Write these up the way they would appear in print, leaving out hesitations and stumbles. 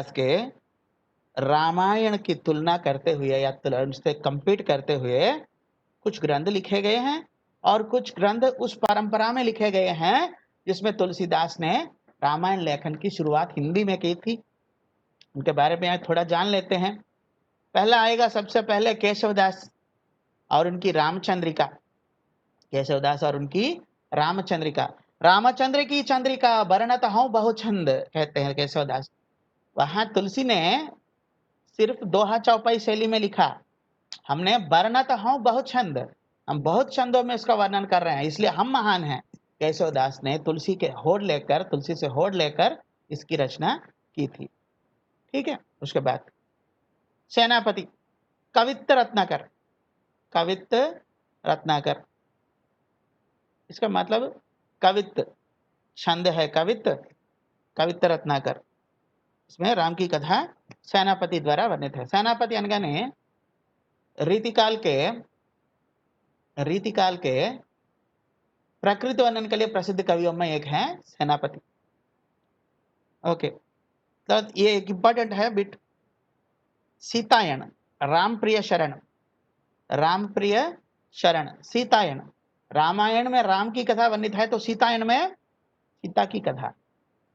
के रामायण की तुलना करते हुए या उससे कंपीट करते हुए कुछ ग्रंथ लिखे गए हैं और कुछ ग्रंथ उस परंपरा में लिखे गए हैं जिसमें तुलसीदास ने रामायण लेखन की शुरुआत हिंदी में की थी। उनके बारे में थोड़ा जान लेते हैं। पहला आएगा सबसे पहले केशवदास और उनकी रामचंद्रिका। केशवदास और उनकी रामचंद्रिका। रामचंद्र की चंद्रिका बरनत हूं बहुछंद कहते हैं केशवदास। वहां तुलसी ने सिर्फ दोहा चौपाई शैली में लिखा, हमने बरनत हूं बहुछंद, हम बहुत छंदों में इसका वर्णन कर रहे हैं, इसलिए हम महान हैं। केशवदास ने तुलसी से होड़ लेकर इसकी रचना की थी। ठीक है। उसके बाद सेनापति कवित्त रत्नाकर। कवित्त रत्नाकर, इसका मतलब कवित्त, छंद है कवित्त, कवित्त रत्नाकर। इसमें राम की कथा सेनापति द्वारा वर्णित है। सेनापति अनगाने रीतिकाल के प्रकृति वर्णन के लिए प्रसिद्ध कवियों में एक है सेनापति। ओके, तो ये एक इंपॉर्टेंट है बिट। सीतायन, राम प्रिय शरण, राम प्रिय शरण, सीतायन। रामायण में राम की कथा वर्णित है, तो सीतायन में सीता की कथा।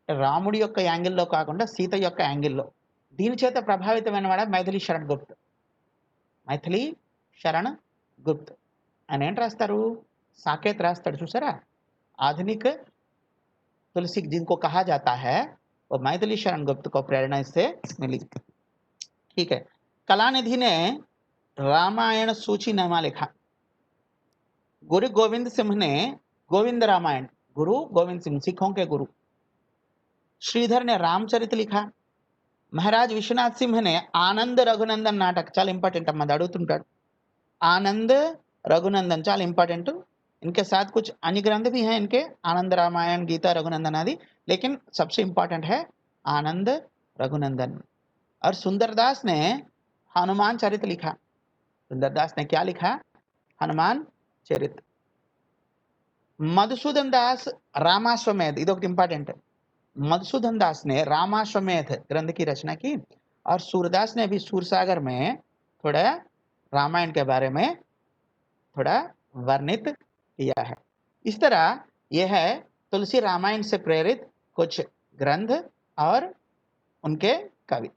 రాముడి యొక్క యాంగిల్లో కాకుండా సీత యొక్క యాంగిల్లో దీని చేత ప్రభావితమైన వాడు మైథిలి శరణ్ గుప్త్. మైథిలి శరణ్ గుప్త్ ఆయన ఏంటి రాస్తారు, साकेत रास्ताడు చూసారా, आधुनिक तुलसी जिनको कहा जाता है वो मैथिली शरण गुप्त को प्रेरणा इससे मिली। ठीक है। कलानिधि ने रामायण सूचीनामा लिखा। गुरु गोविंद सिंह ने गोविंद रामायण, गुरु गोविंद सिंह सिखों के गुरु। श्रीधर ने रामचरित लिखा। महाराज विश्वनाथ सिंह ने आनंद रघुनंदन नाटक, చాలా इंपॉर्टेंट अम्मा अड़ुतुंटाडु, आनंद रघुनंदन చాలా इंपॉर्टेंट। इनके साथ कुछ अन्य ग्रंथ भी हैं इनके, आनंद रामायण, गीता, रघुनंदन आदि, लेकिन सबसे इंपॉर्टेंट है आनंद रघुनंदन। और सुंदरदास ने हनुमान चरित लिखा। सुंदरदास ने क्या लिखा, हनुमान चरित। मधुसूदन दास रामाश्वमेध, इदोकటి इंपॉर्टेंट। मधुसूदन दास ने रामाश्वमेध ग्रंथ की रचना की और सूरदास ने भी सूरसागर में थोड़ा रामायण के बारे में थोड़ा वर्णित किया है। इस तरह यह है तुलसी रामायण से प्रेरित कुछ ग्रंथ और उनके कवि।